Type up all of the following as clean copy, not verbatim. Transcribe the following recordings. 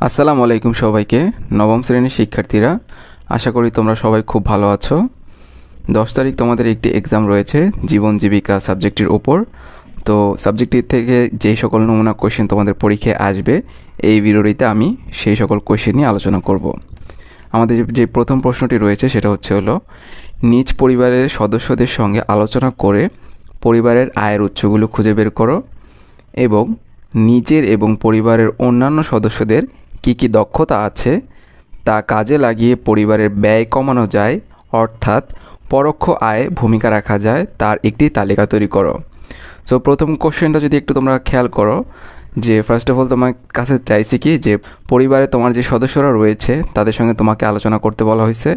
আসসালামু আলাইকুম সবাইকে। নবম শ্রেণীর শিক্ষার্থীরা, আশা করি তোমরা সবাই খুব ভালো আছো। 10 তারিখ তোমাদের একটি এক্সাম রয়েছে জীবন জীবিকা সাবজেক্টের ওপর। তো সাবজেক্টটির থেকে যেই সকল নমুনা কোয়েশ্চেন তোমাদের পরীক্ষায় আসবে, এই ভিডিওটিতে আমি সেই সকল কোয়েশ্চেন নিয়ে আলোচনা করব। আমাদের যে প্রথম প্রশ্নটি রয়েছে সেটা হলো নিজ পরিবারের সদস্যদের সঙ্গে আলোচনা করে পরিবারের আয়ের উৎসগুলো খুঁজে বের করো এবং নিজের এবং পরিবারের অন্যান্য সদস্যদের কী কী দক্ষতা আছে তা কাজে লাগিয়ে পরিবারের ব্যয় কমানো যায়, অর্থাৎ পরোক্ষ আয়ে ভূমিকা রাখা যায়, তার একটি তালিকা তৈরি করো। সো প্রথম কোশ্চেনটা যদি একটু তোমরা খেয়াল করো যে ফার্স্ট অফ অল তোমার কাছে চাইছে কি যে পরিবারে তোমার যে সদস্যরা রয়েছে তাদের সঙ্গে তোমাকে আলোচনা করতে বলা হয়েছে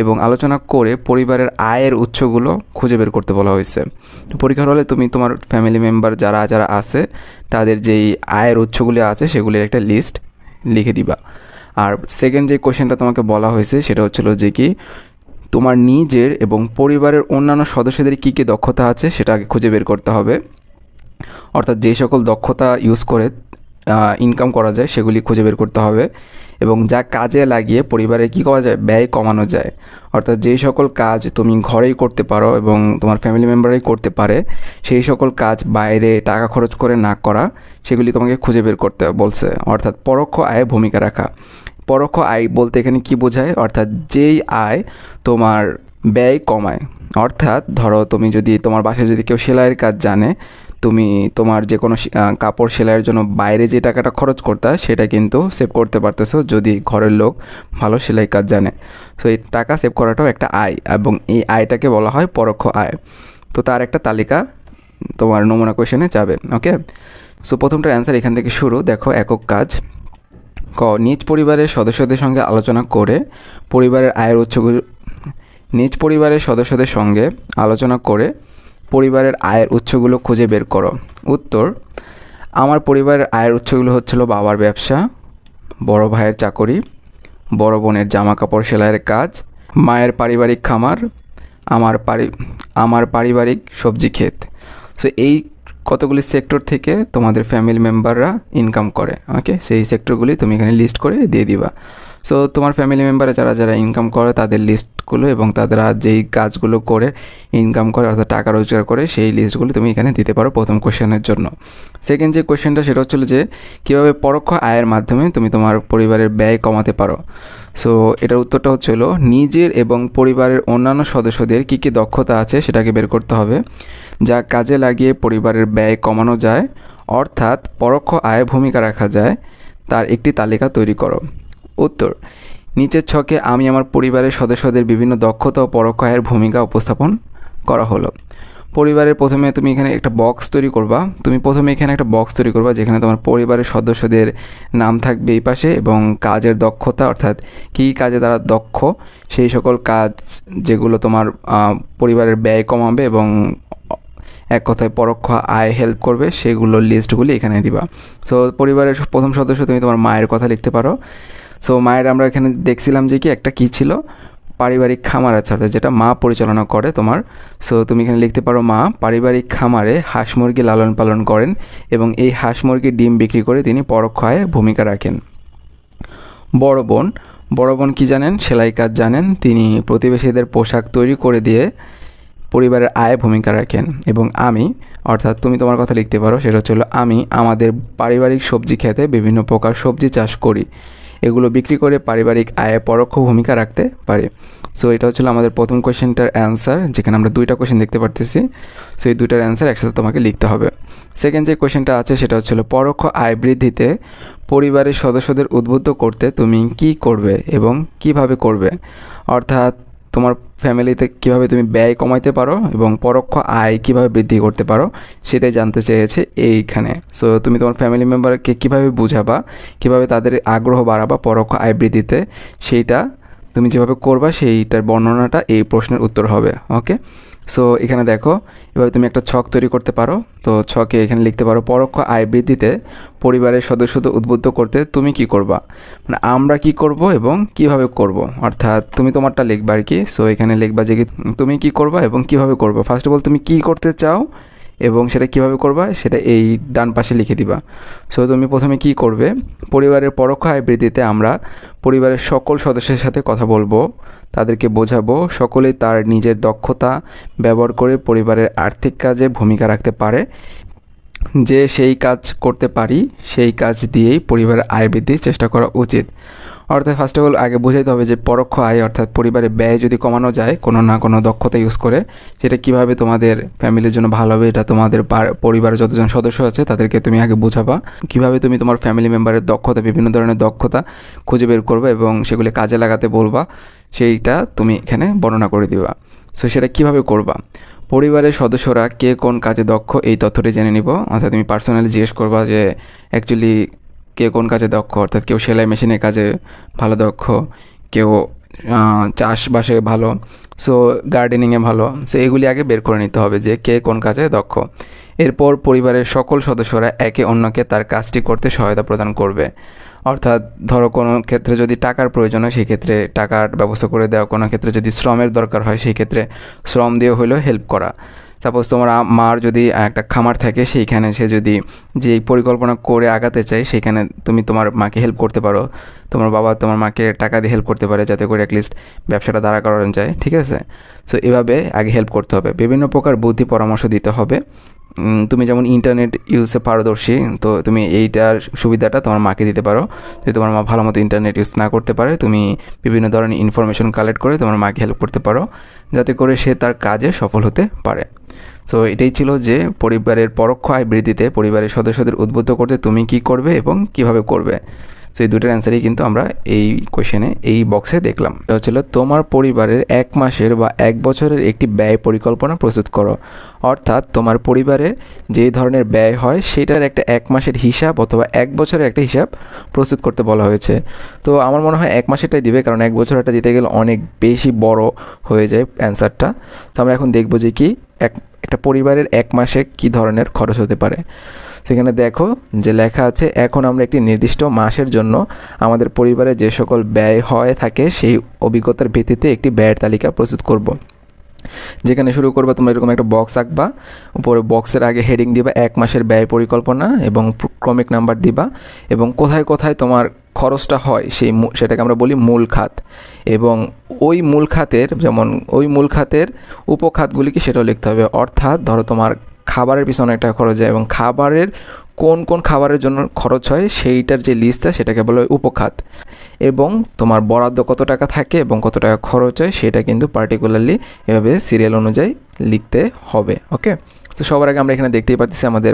এবং আলোচনা করে পরিবারের আয়ের উৎসগুলো খুঁজে বের করতে বলা হয়েছে। তো পরীক্ষার হলে তুমি তোমার ফ্যামিলি মেম্বার যারা যারা আছে তাদের যেই আয়ের উৎসগুলি আছে সেগুলির একটা লিস্ট লিখে দিবা। আর সেকেন্ড যে কোশ্চেনটা তোমাকে বলা হয়েছে সেটা হচ্ছিলো যে কি তোমার নিজের এবং পরিবারের অন্যান্য সদস্যদের কী কী দক্ষতা আছে সেটা আগে খুঁজে বের করতে হবে, অর্থাৎ যেই সকল দক্ষতা ইউজ করে ইনকাম করা যায় সেগুলি খুঁজে বের করতে হবে এবং যা কাজে লাগিয়ে পরিবারে কী করা যায়, ব্যয় কমানো যায়। অর্থাৎ যেই সকল কাজ তুমি ঘরেই করতে পারো এবং তোমার ফ্যামিলি মেম্বারই করতে পারে সেই সকল কাজ বাইরে টাকা খরচ করে না করা, সেগুলি তোমাকে খুঁজে বের করতে বলছে। অর্থাৎ পরোক্ষ আয়ে ভূমিকা রাখা। পরোক্ষ আয় বলতে এখানে কি বোঝায়, অর্থাৎ যেই আয় তোমার ব্যয় কমায়। অর্থাৎ ধরো তুমি যদি তোমার বাসায় যদি কেউ সেলাইয়ের কাজ জানে, তুমি তোমার যে কোনো কাপড় সেলাইয়ের জন্য বাইরে যে টাকাটা খরচ করতে সেটা কিন্তু সেভ করতে পারতেছো যদি ঘরের লোক ভালো সেলাই কাজ জানে। সো এই টাকা সেভ করাটাও একটা আয় এবং এই আয়টাকে বলা হয় পরোক্ষ আয়। তো তার একটা তালিকা তোমার নমুনা কোয়েশনে যাবে। ওকে, সো প্রথমটার অ্যান্সার এখান থেকে শুরু। দেখো, একক কাজ নিজ পরিবারের সদস্যদের সঙ্গে আলোচনা করে পরিবারের আয়ের উৎসগুলো নিজ পরিবারের সদস্যদের সঙ্গে আলোচনা করে পরিবারের আয়ের উৎসগুলো খুঁজে বের করো। উত্তর, আমার পরিবারের আয়ের উৎসগুলো হচ্ছিল বাবার ব্যবসা, বড় ভাইয়ের চাকরি, বড় বোনের জামা কাপড় সেলাইয়ের কাজ, মায়ের পারিবারিক খামার, আমার পারিবারিক সবজি ক্ষেত। সো এই কতগুলি সেক্টর থেকে তোমাদের ফ্যামিলি মেম্বাররা ইনকাম করে। ওকে, সেই সেক্টরগুলি তুমি এখানে লিস্ট করে দিয়ে দিবা। সো তোমার ফ্যামিলি মেম্বারে যারা যারা ইনকাম করে তাদের লিস্টগুলো এবং তারা যেই কাজগুলো করে ইনকাম করে অর্থাৎ টাকা রোজগার করে সেই লিস্টগুলো তুমি এখানে দিতে পারো প্রথম কোশ্চেনের জন্য। সেকেন্ড যে কোশ্চেনটা সেটা হচ্ছিলো যে কীভাবে পরোক্ষ আয়ের মাধ্যমে তুমি তোমার পরিবারের ব্যয় কমাতে পারো। সো এটার উত্তরটা হচ্ছিলো নিজের এবং পরিবারের অন্যান্য সদস্যদের কী কী দক্ষতা আছে সেটাকে বের করতে হবে, যা কাজে লাগিয়ে পরিবারের ব্যয় কমানো যায়, অর্থাৎ পরোক্ষ আয়ে ভূমিকা রাখা যায়, তার একটি তালিকা তৈরি করো। উত্তর, নিচের ছকে আমি আমার পরিবারের সদস্যদের বিভিন্ন দক্ষতা ও পরোক্ষ আয়ের ভূমিকা উপস্থাপন করা হলো। পরিবারের প্রথমে তুমি এখানে একটা বক্স তৈরি করবা। তুমি প্রথমে এখানে একটা বক্স তৈরি করবা যেখানে তোমার পরিবারের সদস্যদের নাম থাকবে এই পাশে এবং কাজের দক্ষতা, অর্থাৎ কী কাজে তারা দক্ষ সেই সকল কাজ যেগুলো তোমার পরিবারের ব্যয় কমাবে এবং এক কথায় পরোক্ষ আয় হেল্প করবে সেগুলোর লিস্টগুলি এখানে দিবা। সো পরিবারের প্রথম সদস্য তুমি তোমার মায়ের কথা লিখতে পারো। সো মায়ের আমরা এখানে দেখছিলাম যে কি একটা কী ছিল, পারিবারিক খামার আছে, অর্থাৎ যেটা মা পরিচালনা করে তোমার। সো তুমি এখানে লিখতে পারো মা পারিবারিক খামারে হাঁস মুরগি লালন পালন করেন এবং এই হাঁস মুরগির ডিম বিক্রি করে তিনি পরোক্ষ আয়ে ভূমিকা রাখেন। বড় বোন কী জানেন, সেলাই কাজ জানেন, তিনি প্রতিবেশীদের পোশাক তৈরি করে দিয়ে পরিবারের আয় ভূমিকা রাখেন। এবং আমি, অর্থাৎ তুমি তোমার কথা লিখতে পারো, সেটা হচ্ছিল আমি আমাদের পারিবারিক সবজি খেতে বিভিন্ন প্রকার সবজি চাষ করি, এগুলো বিক্রি করে পারিবারিক আয়ে পরোক্ষ ভূমিকা রাখতে পারে। সো এটা হচ্ছিল আমাদের প্রথম কোয়েশ্চেনটার অ্যান্সার, যেখানে আমরা দুইটা কোয়েশ্চেন দেখতে পারতেছি। সো এই দুইটার অ্যান্সার একসাথে তোমাকে লিখতে হবে। সেকেন্ড যে কোয়েশ্চেনটা আছে সেটা হচ্ছিল পরোক্ষ আয় বৃদ্ধিতে পরিবারের সদস্যদের উদ্বুদ্ধ করতে তুমি কি করবে এবং কিভাবে করবে, অর্থাৎ তোমার ফ্যামিলিতে কীভাবে তুমি ব্যয় কমাইতে পারো এবং পরোক্ষ আয় কীভাবে বৃদ্ধি করতে পারো সেটাই জানতে চেয়েছে এইখানে। সো তুমি তোমার ফ্যামিলি মেম্বারকে কীভাবে বুঝাবা, কীভাবে তাদের আগ্রহ বাড়াবা পরোক্ষ আয় বৃদ্ধিতে, সেইটা তুমি যেভাবে করবা সেইটার বর্ণনাটা এই প্রশ্নের উত্তর হবে। ওকে, সো এখানে দেখো এভাবে তুমি একটা ছক তৈরি করতে পারো। তো ছকে এখানে লিখতে পারো পরোক্ষ আয় বৃদ্ধিতে পরিবারের সদস্যদের উদ্বুদ্ধ করতে তুমি কি করবা, মানে আমরা কি করব এবং কিভাবে করব, অর্থাৎ তুমি তোমারটা লিখবা আর কি। সো এখানে লিখবা যে তুমি কি করবা এবং কিভাবে করবা। ফার্স্ট অফ অল তুমি কি করতে চাও এবং সেটা কিভাবে করবা সেটা এই ডান পাশে লিখে দিবা। সো তুমি প্রথমে কি করবে, পরিবারের পরোক্ষ আয় বৃদ্ধিতে আমরা পরিবারের সকল সদস্যের সাথে কথা বলবো, তাদেরকে বোঝাবো সকলেই তার নিজের দক্ষতা ব্যবহার করে পরিবারের আর্থিক কাজে ভূমিকা রাখতে পারে, যে সেই কাজ করতে পারি সেই কাজ দিয়েই পরিবারের আয় বৃদ্ধির চেষ্টা করা উচিত। অর্থাৎ ফার্স্ট অফ অল আগে বোঝাইতে হবে যে পরোক্ষ আয় অর্থাৎ পরিবারের ব্যয় যদি কমানো যায় কোনো না কোনো দক্ষতা ইউজ করে, সেটা কিভাবে তোমাদের ফ্যামিলির জন্য ভালো হবে, এটা তোমাদের পরিবারের যতজন সদস্য আছে তাদেরকে তুমি আগে বোঝাবা। কিভাবে তুমি তোমার ফ্যামিলি মেম্বারের দক্ষতা, বিভিন্ন ধরনের দক্ষতা খুঁজে বের করবে এবং সেগুলি কাজে লাগাতে বলবা, সেইটা তুমি এখানে বর্ণনা করে দিবা। সো সেটা কিভাবে করবা, পরিবারের সদস্যরা কে কোন কাজে দক্ষ এই তথ্যটি জেনে নিব। অর্থাৎ তুমি পার্সোনালি জিজ্ঞেস করবা যে অ্যাকচুয়ালি কে কোন কাজে দক্ষ, অর্থাৎ কেউ সেলাই মেশিনের কাজে ভালো দক্ষ, কেউ চাষবাসে ভালো, সো গার্ডেনিংয়ে ভালো। সো এগুলি আগে বের করে নিতে হবে যে কে কোন কাজে দক্ষ। এরপর পরিবারের সকল সদস্যরা একে অন্যকে তার কাজটি করতে সহায়তা প্রদান করবে। অর্থাৎ ধরো কোনো ক্ষেত্রে যদি টাকার প্রয়োজন হয় সেই ক্ষেত্রে টাকার ব্যবস্থা করে দেওয়া, কোনো ক্ষেত্রে যদি শ্রমের দরকার হয় সেই ক্ষেত্রে শ্রম দিয়ে হলেও হেল্প করা। সাপোজ তোমার মার যদি একটা খামার থাকে, সেইখানে সে যদি যে পরিকল্পনা করে আগাতে চায় সেখানে তুমি তোমার মাকে হেল্প করতে পারো, তোমার বাবা তোমার মাকে টাকা দিয়ে হেল্প করতে পারে যাতে করে অ্যাটলিস্ট ব্যবসাটা দাঁড়া করানো যায়, ঠিক আছে। সো এভাবে আগে হেল্প করতে হবে, বিভিন্ন প্রকার বুদ্ধি পরামর্শ দিতে হবে। তুমি যেমন ইন্টারনেট ইউজে পারদর্শী, তো তুমি এইটার সুবিধাটা তোমার মাকে দিতে পারো। যদি তোমার মা ভালো মতো ইন্টারনেট ইউজ না করতে পারে, তুমি বিভিন্ন ধরনের ইনফরমেশন কালেক্ট করে তোমার মাকে হেল্প করতে পারো যাতে করে সে তার কাজে সফল হতে পারে। সো এটাই ছিল যে পরিবারের পরোক্ষ আয় বৃদ্ধিতে পরিবারের সদস্যদের উদ্বুদ্ধ করতে তুমি কি করবে এবং কিভাবে করবে। সো এই দুটোর অ্যান্সারই কিন্তু আমরা এই কোয়েশনে এই বক্সে দেখলাম। এটা হচ্ছিল তোমার পরিবারের 1 মাসের বা 1 বছরের একটি ব্যয় পরিকল্পনা প্রস্তুত করো। অর্থাৎ তোমার পরিবারে যে ধরনের ব্যয় হয় সেটার একটা 1 মাসের হিসাব অথবা 1 বছরের একটা হিসাব প্রস্তুত করতে বলা হয়েছে। তো আমার মনে হয় 1 মাসেরটাই দিবে, কারণ 1 বছরেরটা দিতে গেলে অনেক বেশি বড় হয়ে যায় অ্যান্সারটা। তো আমরা এখন দেখব যে কি একটা পরিবারের 1 মাসে কী ধরনের খরচ হতে পারে। সেখানে দেখো যে লেখা আছে, এখন আমরা একটি নির্দিষ্ট মাসের জন্য আমাদের পরিবারে যে সকল ব্যয় হয়ে থাকে সেই অভিজ্ঞতার ভিত্তিতে একটি ব্যয়ের তালিকা প্রস্তুত করব। যেখানে শুরু করবা তোমরা এরকম একটা বক্স আঁকবা, উপরে বক্সের আগে হেডিং দিবা 1 মাসের ব্যয় পরিকল্পনা এবং ক্রমিক নাম্বার দিবা, এবং কোথায় কোথায় তোমার খরচটা হয় সেটাকে আমরা বলি মূল খাত, এবং ওই মূল খাতের যেমন ওই মূল খাতের উপখাতগুলি কি সেটাও লিখতে হবে। অর্থাৎ ধরো তোমার খাবারের পিছনে একটা খরচ হয় এবং খাবারের কোন কোন খাবারের জন্য খরচ হয় সেইটার যে লিস্টটা সেটাকে বলা হয় উপখাত, এবং তোমার বরাদ্দ কত টাকা থাকে এবং কত টাকা খরচ হয় সেটা কিন্তু পার্টিকুলারলি এভাবে সিরিয়াল অনুযায়ী লিখতে হবে। ওকে, তো সবার আগে আমরা এখানে দেখতেই পাচ্ছি আমাদের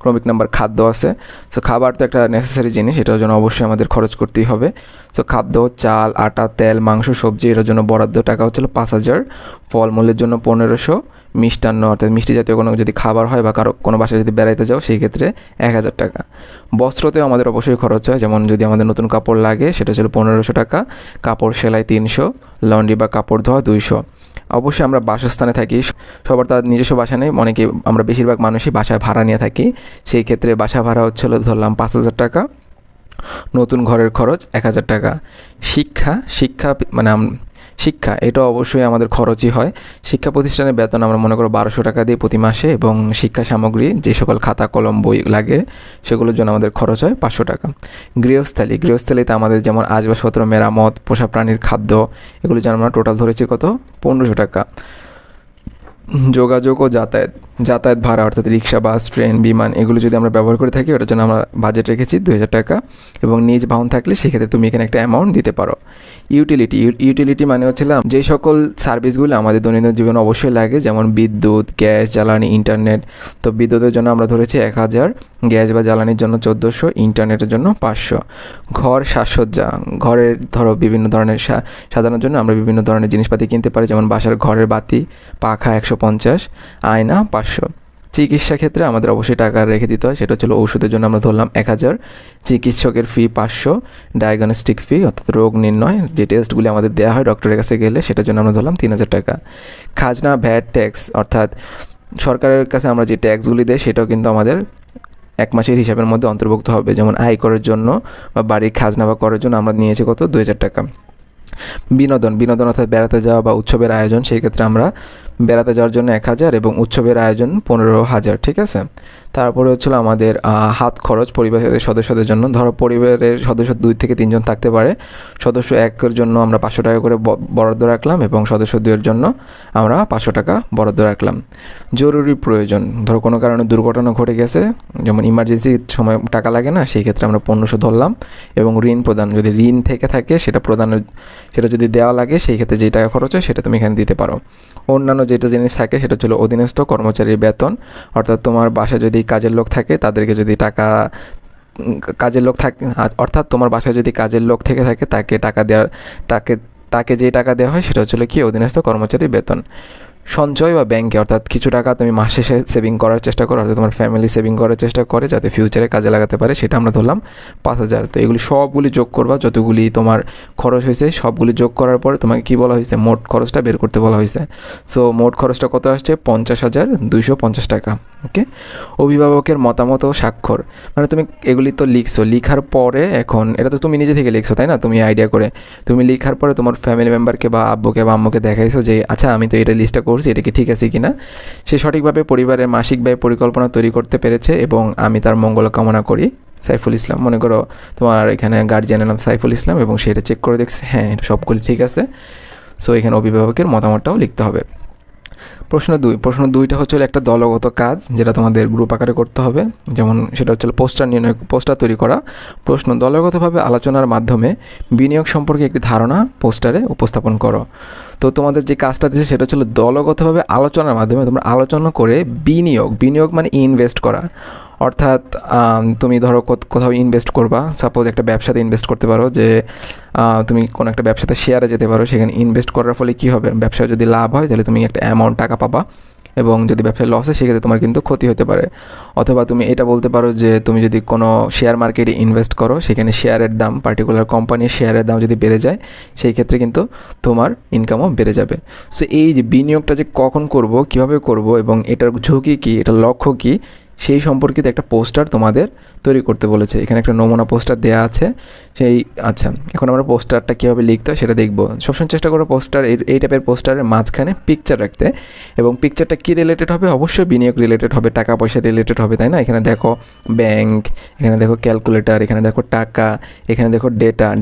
ক্রমিক নাম্বার খাদ্য আছে। সো খাবার তো একটা নেসেসারি জিনিস, এটার জন্য অবশ্যই আমাদের খরচ করতেই হবে। সো খাদ্য, চাল, আটা, তেল, মাংস, সবজি, এটার জন্য বরাদ্দ টাকা হচ্ছিল 5,000, ফলমূলের জন্য 1,500, মিষ্টান্ন অর্থাৎ মিষ্টি জাতীয় কোনো যদি খাবার হয় বা কারো কোনো বাসায় যদি বেড়াইতে যাও সেই ক্ষেত্রে 1,000 টাকা। বস্ত্রতেও আমাদের অবশ্যই খরচ হয়, যেমন যদি আমাদের নতুন কাপড় লাগে সেটা ছিল 1,500 টাকা, কাপড় সেলাই 300, লন্ড্রি বা কাপড় ধোয়া 200। অবশ্যই আমরা বাসস্থানে থাকি, সবার তার নিজস্ব বাসা নেই, অনেকে আমরা বেশিরভাগ মানুষই বাসায় ভাড়া নিয়ে থাকি, সেই ক্ষেত্রে বাসা ভাড়া হচ্ছিল ধরলাম 5,000 টাকা। নতুন ঘরের খরচ 1,000 টাকা। শিক্ষা এটা অবশ্যই আমাদের খরচই হয়। শিক্ষা প্রতিষ্ঠানের বেতন আমরা মনে করো 1,200 টাকা দিই প্রতি মাসে, এবং শিক্ষা সামগ্রী যে সকল খাতা কলম বই লাগে সেগুলোর জন্য আমাদের খরচ হয় 500 টাকা। গৃহস্থালিতে আমাদের যেমন আসবাবপত্র, মেরামত, পোষা প্রাণীর খাদ্য, এগুলো যেন আমরা টোটাল ধরেছি কত 1,500 টাকা। যোগাযোগ ও যাতায়াত ভাড়া অর্থাৎ রিক্সা, বাস, ট্রেন, বিমান এগুলো যদি আমরা ব্যবহার করে থাকি ওটার জন্য আমরা বাজেট রেখেছি 2,000 টাকা, এবং নিজ বাহন থাকলে সেক্ষেত্রে তুমি এখানে একটা অ্যামাউন্ট দিতে পারো। ইউটিলিটি মানে হচ্ছিলাম যে সকল সার্ভিসগুলো আমাদের দৈনন্দিন জীবনে অবশ্যই লাগে, যেমন বিদ্যুৎ, গ্যাস, জ্বালানি, ইন্টারনেট। তো বিদ্যুতের জন্য আমরা ধরেছি 1,000, গ্যাস বা জ্বালানির জন্য 1,400, ইন্টারনেটের জন্য 500। ঘর, সাজসজ্জা, ঘরের ধরো বিভিন্ন ধরনের সাজানোর জন্য আমরা বিভিন্ন ধরনের জিনিসপাতি কিনতে পারি, যেমন বাসার ঘরের বাতি, পাখা 150, আয়না 500। চিকিৎসা ক্ষেত্রে আমাদের অবশ্যই টাকা রেখে দিতে হয়, সেটা হচ্ছিল ওষুধের জন্য আমরা ধরলাম 1,000, চিকিৎসকের ফি 500, ডায়াগনস্টিক ফি অর্থাৎ রোগ নির্ণয় যে টেস্টগুলি আমাদের দেওয়া হয় ডক্টরের কাছে গেলে সেটার জন্য আমরা ধরলাম 3,000 টাকা। খাজনা, ভ্যাট, ট্যাক্স অর্থাৎ সরকারের কাছে আমরা যে ট্যাক্সগুলি দেয় সেটাও কিন্তু আমাদের 1 মাসের হিসাবের মধ্যে অন্তর্ভুক্ত হবে, যেমন আয়করের জন্য বা বাড়ির খাজনা বা করের জন্য আমরা নিয়েছি কত 2,000 টাকা। বিনোদন অর্থাৎ বেড়াতে যাওয়া বা উৎসবের আয়োজন, সেই ক্ষেত্রে আমরা বেড়াতে যাওয়ার জন্য 1000 এবং উৎসবের আয়োজন 15,000, ঠিক আছে। তারপরে হচ্ছিল আমাদের হাত খরচ পরিবারের সদস্যদের জন্য। ধরো পরিবারের সদস্য 2 থেকে 3 জন থাকতে পারে, সদস্য 1-এর জন্য আমরা 500 টাকা করে বরাদ্দ রাখলাম এবং সদস্য 2-এর জন্য আমরা 500 টাকা বরাদ্দ রাখলাম। জরুরি প্রয়োজন, ধরো কোনো কারণে দুর্ঘটনা ঘটে গেছে, যেমন ইমার্জেন্সির সময় টাকা লাগে না, সেই ক্ষেত্রে আমরা 1500 ধরলাম। এবং ঋণ প্রদান, যদি ঋণ থেকে থাকে সেটা যদি দেওয়া লাগে, সেই ক্ষেত্রে যেই টাকা খরচ হয় সেটা তুমি এখানে দিতে পারো। অন্যান্য যেটা জিনিস থাকে সেটা হলো অধীনস্থ কর্মচারীর বেতন, অর্থাৎ তোমার বাসায় যদি কাজের লোক থাকে তাদেরকে যদি টাকা কাজের লোক থাকে, অর্থাৎ তোমার বাসায় যদি কাজের লোক থেকে থাকে তাকে যে টাকা দেওয়া হয় সেটা হচ্ছিল কি অধীনস্থ কর্মচারী বেতন। সঞ্চয় বা ব্যাংকে, অর্থাৎ কিছু টাকা তুমি মাস শেষে সেভিং করার চেষ্টা করো, অর্থাৎ তোমার ফ্যামিলি সেভিং করার চেষ্টা করে যাতে ফিউচারে কাজে লাগাতে পারে, সেটা আমরা ধরলাম 5,000। তো এগুলি সবগুলি যোগ করবা, যতগুলি তোমার খরচ হয়েছে সবগুলি যোগ করার পরে তোমাকে কী বলা হয়েছে, মোট খরচটা বের করতে বলা হয়েছে। সো মোট খরচটা কত আসছে, 50,250 টাকা। ওকে। অভিভাবকের মতামত ও স্বাক্ষর, মানে তুমি এগুলি তো লিখছো, লিখার পরে এখন এটা তো তুমি নিজে থেকে লিখছো তাই না, তুমি আইডিয়া করে তুমি লিখার পরে তোমার ফ্যামিলি মেম্বারকে বা আব্বুকে বা আম্মুকে দেখাইছো যে আচ্ছা আমি তো এটা লিস্টটা করছি, এটা কি ঠিক আছে কি না। সে সঠিকভাবে পরিবারের মাসিক ব্যয় পরিকল্পনা তৈরি করতে পেরেছে এবং আমি তার মঙ্গল কামনা করি, সাইফুল ইসলাম। মনে করো তোমার এখানে গার্জিয়ানের নাম সাইফুল ইসলাম এবং সেটা চেক করে দেখছে হ্যাঁ এটা সবগুলি ঠিক আছে। সো এখানে অভিভাবকের মতামতটাও লিখতে হবে। প্রশ্ন দুইটা হচ্ছে একটা দলগত কাজ, যেটা তোমাদের গ্রুপ আকারে করতে হবে, যেমন সেটা হচ্ছে পোস্টার তৈরি করা। প্রশ্ন, দলগতভাবে আলোচনার মাধ্যমে বিনিয়োগ সম্পর্কে একটি ধারণা পোস্টারে উপস্থাপন করো। তো তোমাদের যে কাজটা দিচ্ছে সেটা হচ্ছে দলগতভাবে আলোচনার মাধ্যমে তোমরা আলোচনা করে বিনিয়োগ মানে ইনভেস্ট করা, অর্থাৎ তুমি ধরো কোথাও ইনভেস্ট করবা, সাপোজ একটা ব্যবসাতে ইনভেস্ট করতে পারো, যে তুমি কোনো একটা ব্যবসাতে শেয়ারে যেতে পারো, সেখানে ইনভেস্ট করার ফলে কী হবে, ব্যবসায় যদি লাভ হয় তাহলে তুমি একটা অ্যামাউন্ট টাকা পাবা, এবং যদি ব্যবসায় লস হয় সেক্ষেত্রে তোমার কিন্তু ক্ষতি হতে পারে। অথবা তুমি এটা বলতে পারো যে তুমি যদি কোনো শেয়ার মার্কেটে ইনভেস্ট করো, সেখানে শেয়ারের দাম, পার্টিকুলার কোম্পানির শেয়ারের দাম যদি বেড়ে যায়, সেই ক্ষেত্রে কিন্তু তোমার ইনকামও বেড়ে যাবে। সো এই যে বিনিয়োগটা যে কখন করব, কিভাবে করব এবং এটার ঝুঁকি কী, এটার লক্ষ্য কী, সেই সম্পর্কিত একটা পোস্টার তোমাদের তৈরি করতে বলেছে। এখানে একটা নমুনা পোস্টার দেওয়া আছে। আচ্ছা, এখন আমরা পোস্টারটা কীভাবে লিখতে হয় সেটা দেখব। সবসময় চেষ্টা করো পোস্টার, এই টাইপের পোস্টারের মাঝখানে পিকচার রাখতে, এবং পিকচারটা কী রিলেটেড হবে, অবশ্যই বিনিয়োগ রিলেটেড হবে, টাকা পয়সা রিলেটেড হবে, তাই না। এখানে দেখো ব্যাংক, এখানে দেখো ক্যালকুলেটার, এখানে দেখো টাকা, এখানে দেখো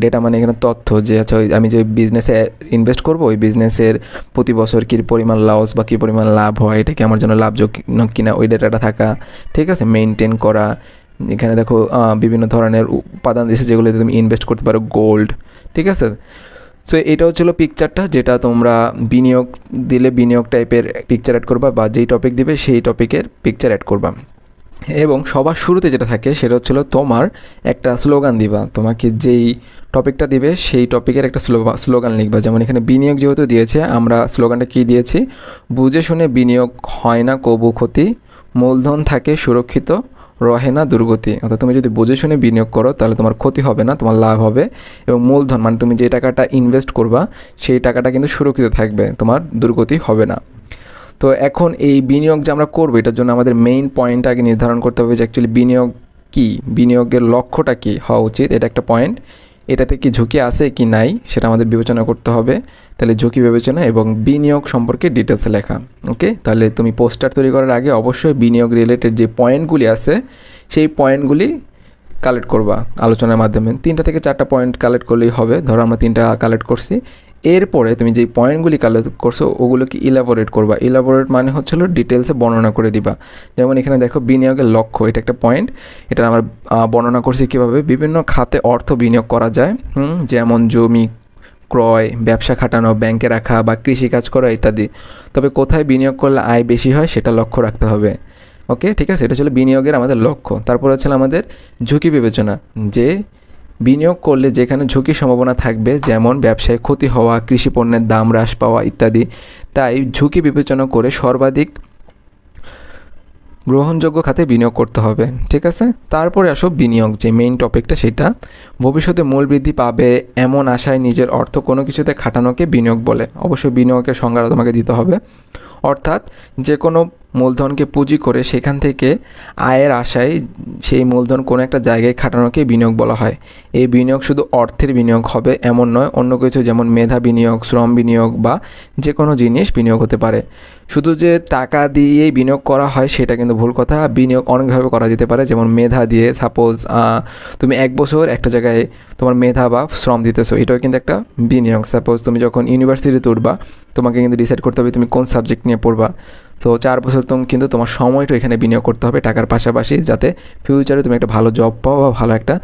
ডেটা মানে এখানে তথ্য, যে আচ্ছা আমি যে বিজনেসে ইনভেস্ট করবো ওই বিজনেসের প্রতি বছর কী পরিমাণ লস বা কী পরিমাণ লাভ হয়, এটা কি আমার জন্য লাভজনক কিনা, ওই ডেটাটা থাকা, ঠিক আছে, মেনটেন করা। এখানে দেখো বিভিন্ন ধরনের উপাদান দিয়েছে যেগুলোতে তুমি ইনভেস্ট করতে পারো, গোল্ড, ঠিক আছে। সো এটা হচ্ছিল পিকচারটা, যেটা তোমরা বিনিয়োগ দিলে বিনিয়োগ টাইপের পিকচার অ্যাড করবা, বা যেই টপিক দিবে সেই টপিকের পিকচার অ্যাড করবা। এবং সবার শুরুতে যেটা থাকে সেটা হচ্ছিল তোমার একটা স্লোগান দিবা, তোমাকে যেই টপিকটা দিবে সেই টপিকের একটা স্লোগান লিখবা। যেমন এখানে বিনিয়োগ যেহেতু দিয়েছে, আমরা স্লোগানটা কী দিয়েছি, বুঝে শুনে বিনিয়োগ হয় না কবু ক্ষতি, মূলধন থাকে সুরক্ষিত, রহে না দুর্গতি। অর্থাৎ তুমি যদি বুঝে শুনে বিনিয়োগ করো তাহলে তোমার ক্ষতি হবে না, তোমার লাভ হবে। এবং মূলধন মানে তুমি যে টাকাটা ইনভেস্ট করবা সেই টাকাটা কিন্তু সুরক্ষিত থাকবে, তোমার দুর্গতি হবে না। তো এখন এই বিনিয়োগ যে আমরা করবো, এটার জন্য আমাদের মেইন পয়েন্ট আগে নির্ধারণ করতে হবে যে অ্যাকচুয়ালি বিনিয়োগ কী, বিনিয়োগের লক্ষ্যটা কী হওয়া উচিত, এটা একটা পয়েন্ট। এটাতে কি ঝুঁকি আছে কি নাই সেটা আমাদের বিবেচনা করতে হবে। তাহলে ঝুঁকি বিবেচনা এবং বিনিয়োগ সম্পর্কে ডিটেলসে লেখা। ওকে, তাহলে তুমি পোস্টার তৈরি করার আগে অবশ্যই বিনিয়োগ রিলেটেড যে পয়েন্টগুলি আছে সেই পয়েন্টগুলি কালেক্ট করবা আলোচনার মাধ্যমে। 3টা থেকে 4টা পয়েন্ট কালেক্ট করলেই হবে। ধরো আমরা 3টা কালেক্ট করছি, এরপরে তুমি যেই পয়েন্টগুলি কালেক্ট করছো ওগুলোকে ইলাবোরেট করবা। ইলাবোরেট মানে হচ্ছিল ডিটেলসে বর্ণনা করে দিবা। যেমন এখানে দেখো বিনিয়োগের লক্ষ্য, এটা একটা পয়েন্ট, এটা আমরা বর্ণনা করছি কীভাবে বিভিন্ন খাতে অর্থ বিনিয়োগ করা যায়, যেমন জমি ক্রয়, ব্যবসা খাটানো, ব্যাংকে রাখা বা কৃষিকাজ করা ইত্যাদি। তবে কোথায় বিনিয়োগ করলে আয় বেশি হয় সেটা লক্ষ্য রাখতে হবে। ওকে, ঠিক আছে, এটা ছিল বিনিয়োগের আমাদের লক্ষ্য। তারপর হচ্ছে আমাদের ঝুঁকি বিবেচনা, যে বিনিয়োগ করলে যেখানে ঝুঁকির সম্ভাবনা থাকবে, যেমন ব্যবসায় ক্ষতি হওয়া, কৃষি পণ্যের দাম হ্রাস পাওয়া ইত্যাদি। তাই ঝুঁকি বিবেচনা করে সর্বাধিক গ্রহণযোগ্য খাতে বিনিয়োগ করতে হবে, ঠিক আছে। তারপরে আসো বিনিয়োগ, যে মেইন টপিকটা, সেটা ভবিষ্যতে মূল বৃদ্ধি পাবে এমন আশায় নিজের অর্থ কোনো কিছুতে খাটানোকে বিনিয়োগ বলে। অবশ্যই বিনিয়োগের সংজ্ঞা তোমাকে দিতে হবে। অর্থাৎ যে কোনো মূলধনকে পুঁজি করে সেখান থেকে আয়ের আশায় সেই মূলধন কোনো একটা জায়গায় খাটানোকে বিনিয়োগ বলা হয়। এই বিনিয়োগ শুধু অর্থের বিনিয়োগ হবে এমন নয়, অন্য কিছু যেমন মেধা বিনিয়োগ, শ্রম বিনিয়োগ বা যে কোনো জিনিস বিনিয়োগ হতে পারে। শুধু যে টাকা দিয়েই বিনিয়োগ করা হয় সেটা কিন্তু ভুল কথা। বিনিয়োগ অনেকভাবে করা যেতে পারে, যেমন মেধা দিয়ে। সাপোজ তুমি 1 বছর একটা জায়গায় তোমার মেধা বা শ্রম দিতেছো, এটাও কিন্তু একটা বিনিয়োগ। সাপোজ তুমি যখন ইউনিভার্সিটিতে উঠবা, তোমাকে কিন্তু ডিসাইড করতে হবে তুমি কোন সাবজেক্ট নিয়ে পড়বা। তো 4 বছর কিন্তু তোমার সময়টা এখানে বিনিয়োগ করতে হবে টাকার পাশাপাশি, যাতে ফিউচারে তুমি একটা ভালো জব পাও বা ভালো একটা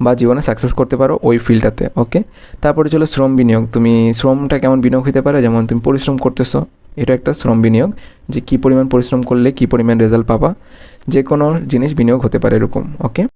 বা জীবনে সাকসেস করতে পারো ওই ফিল্ডটাতে। ওকে, তারপরে চলো শ্রম বিনিয়োগ। তুমি শ্রমটা কেমন বিনিয়োগ হতে পারে, যেমন তুমি পরিশ্রম করতেছো, এটা একটা শ্রম বিনিয়োগ, যে কী পরিমাণ পরিশ্রম করলে কী পরিমাণ রেজাল্ট পাবা। যে কোনো জিনিস বিনিয়োগ হতে পারে এরকম। ওকে।